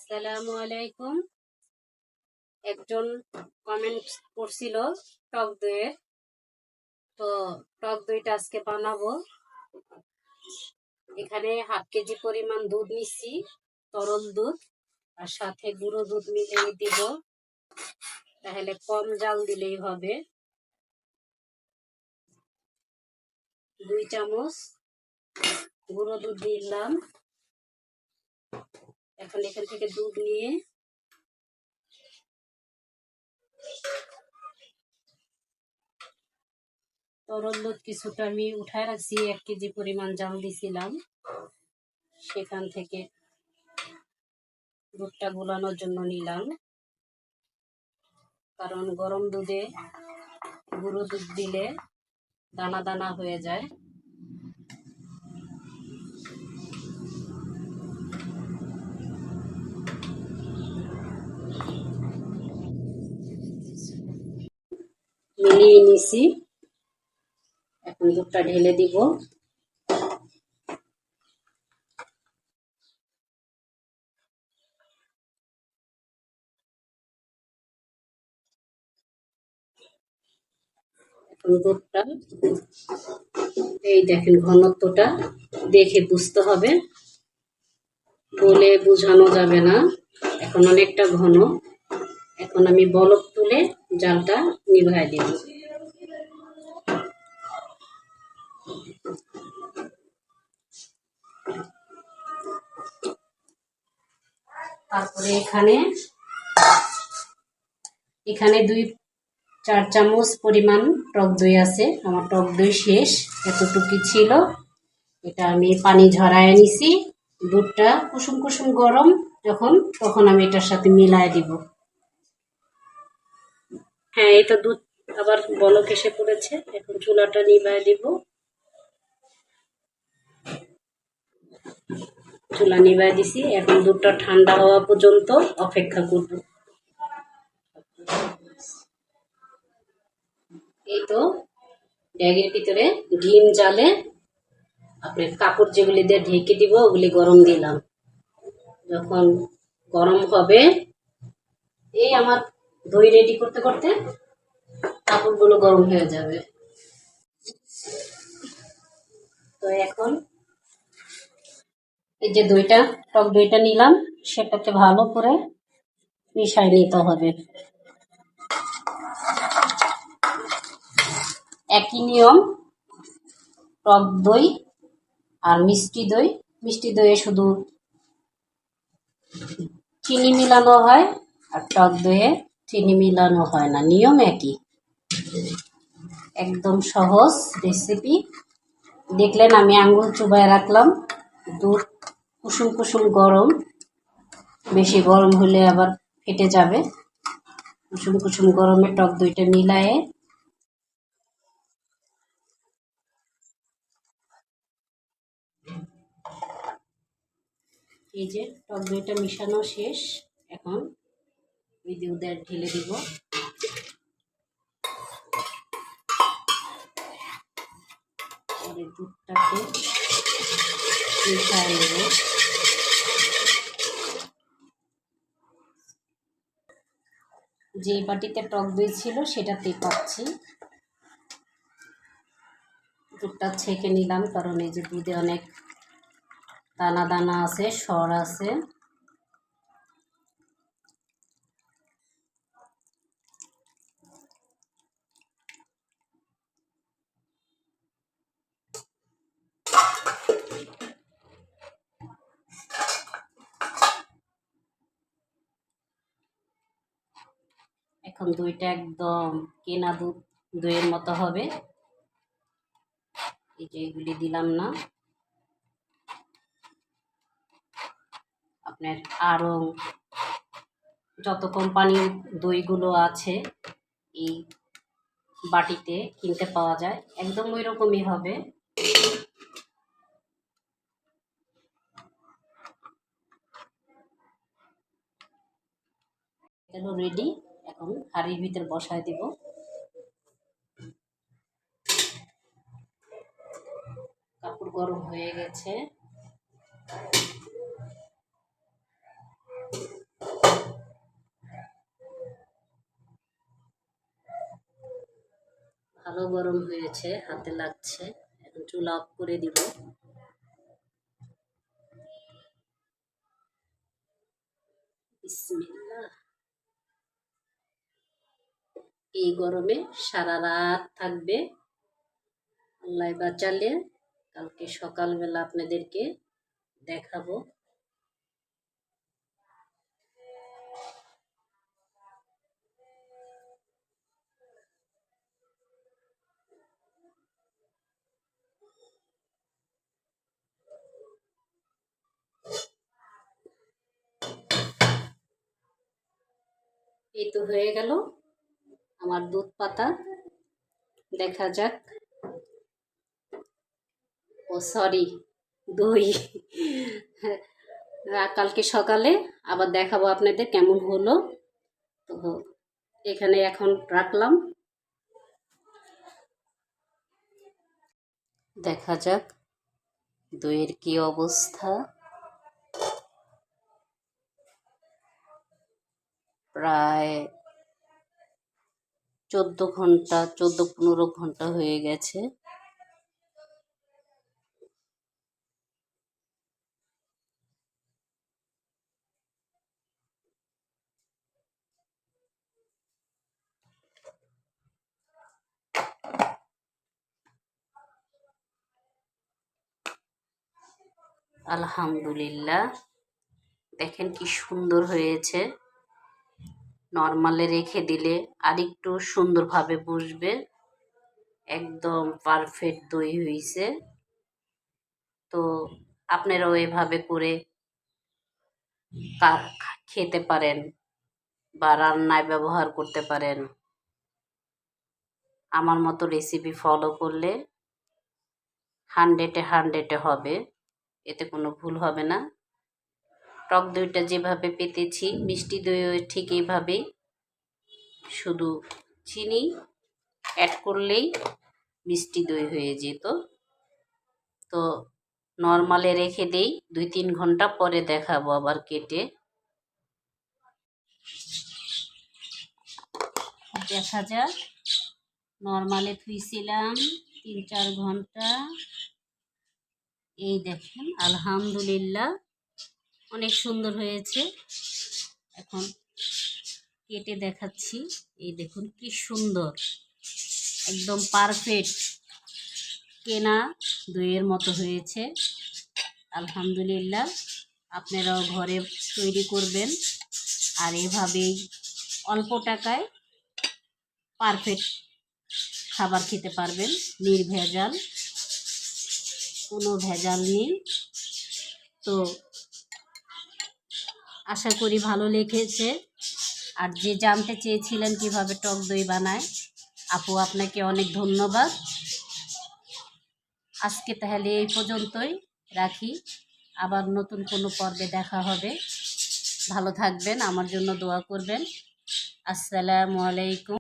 আসসালামু আলাইকুম। একজন কমেন্ট করছিল টক দইয়ের, তো টক দইটা আজকে বানাবো। এখানে হাফ কেজি পরিমাণ দুধ নিচ্ছি, তরল দুধ, আর সাথে গুঁড়ো দুধ মিলিয়ে দিব। তাহলে কম জাল দিলেই হবে। 2 চামচ গুঁড়ো দুধ দিলাম। এখন এখান থেকে দুধ নিয়ে তরল দুধ কিছুটা আমি উঠায় রাখছি, 1 কেজি পরিমাণ জাল দিছিলাম, সেখান থেকে দুধটা গোলানোর জন্য নিলাম। কারণ গরম দুধে গুঁড়ো দুধ দিলে দানা দানা হয়ে যায়। মিলিয়ে নিছি, এখন দুধটা ঢেলে দিব। এখন দুধটা এই দেখেন, ঘনত্বটা দেখে বুঝতে হবে, বলে বোঝানো যাবে না। এখন অনেকটা ঘন। এখন আমি বলক তুলে জালটা নিভাই দিব। তারপরে এখানে 2-4 চামচ পরিমাণ টক দই আছে। আমার টক দই শেষ, এতটুকু ছিল। এটা আমি পানি ঝরায় নিছি। দুধটা কুসুম কুসুম গরম তখন আমি এটার সাথে মিলায় দিব। হ্যাঁ, এই তো দুধ আবার বলক এসে পড়েছে। এখন চুলাটা নিভায় দিব। চুলা নিভায় দিছি। এখন দুধটা ঠান্ডা হওয়া পর্যন্ত অপেক্ষা করব। এই তো ড্যাগের ভিতরে ডিম জালে আপনার কাপড় যেগুলি দিয়ে ঢেকে দিব, ওগুলি গরম দিলাম। যখন গরম হবে, এই আমার দই রেডি করতে করতে কাপড়গুলো গরম হয়ে যাবে। তো এখন এই যে টক দইটা নিলাম, সেটাকে ভালো করে মিশাই নিতে হবে। একই নিয়ম টক দই আর মিষ্টি দইয়ে শুধু চিনি মিলানো হয়, আর টক দইয়ে চিনি মিলানো হয় না। নিয়ম একই। একদম সহজ রেসিপি। দেখলেন আমি আঙ্গুল চুবায় রাখলাম। দুধ কুসুম কুসুম গরম, বেশি গরম হলে আবার ফেটে যাবে। কুসুম কুসুম গরমে টক দইটা মিলায়ে এই যে টক দইটা মিশানো শেষ। এখন ওই দুধে ঢেলে দিব। দুধটাকে মিশায় নেব। যে বাটিতে টক দই ছিল সেটাতে পাচ্ছি। দুধটা ছেঁকে নিলাম, কারণ এই যে দুধে অনেক দানা দানা আছে, সর আছে। এখন দইটা একদম কেনা দইয়ের মতো হবে। এই যে এগুলি দিলাম না, আপনার আরো যত কোম্পানির দইগুলো আছে এই বাটিতে কিনতে পাওয়া যায়, একদম ওই রকমই হবে। এগুলো রেডি। এখন হাঁড়ির ভিতর বসায় দিব। কাপড় গরম হয়ে গেছে। হাতটাও গরম হয়েছে, হাতে লাগছে। এখন চুলা অফ করে দিব। বিসমিল্লাহ। এই গরমে সারা রাত থাকবে, আল্লাহ বাঁচালে কালকে সকালবেলা আপনাদেরকে দেখাবো। এই তো হয়ে গেল আমার দুধ পাতা। দেখা যাক, ও সরি, দই। কালকে সকালে আবার দেখাবো আপনাদের কেমন হলো। তো এখানে এখন রাখলাম, দেখা যাক দইয়ের কি অবস্থা। প্রায় 14-15 ঘন্টা হয়ে গেছে। আলহামদুলিল্লাহ, দেখেন কি সুন্দর হয়েছে। নরমালে রেখে দিলে আরেকটু সুন্দরভাবে বসবে। একদম পারফেক্ট দই হয়েছে। তো আপনারাও এভাবে করে খেতে পারেন বা রান্নায় ব্যবহার করতে পারেন। আমার মতো রেসিপি ফলো করলে 100-এ হবে, এতে কোনো ভুল হবে না। টক দইটা যেভাবে পেতেছি, মিষ্টি দইও ঠিক এইভাবেই, শুধু চিনি অ্যাড করলেই মিষ্টি দই হয়ে যেত। তো নরমালে রেখে দেই, 2-3 ঘন্টা পরে দেখাবো আবার কেটে। দেখা যাক, নরমালে থুইছিলাম 3-4 ঘন্টা। এই দেখেন আলহামদুলিল্লাহ অনেক সুন্দর হয়েছে। এখন কেটে দেখাচ্ছি। এই দেখুন কি সুন্দর, একদম পারফেক্ট কেনা দইয়ের মতো হয়েছে। আলহামদুলিল্লাহ, আপনারাও ঘরে তৈরি করবেন আর এভাবেই অল্প টাকায় পারফেক্ট খাবার খেতে পারবেন, নির্ভেজাল, কোনো ভেজাল নেই। তো আশা করি ভালো লেগেছে। আর যে জানতে চেয়েছিলেন কিভাবে টক দই বানায়, আপু আপনাকে অনেক ধন্যবাদ। আজকে তাহলে এই পর্যন্তই রাখি, আবার নতুন কোনো পর্বে দেখা হবে। ভালো থাকবেন, আমার জন্য দোয়া করবেন। আসসালামু আলাইকুম।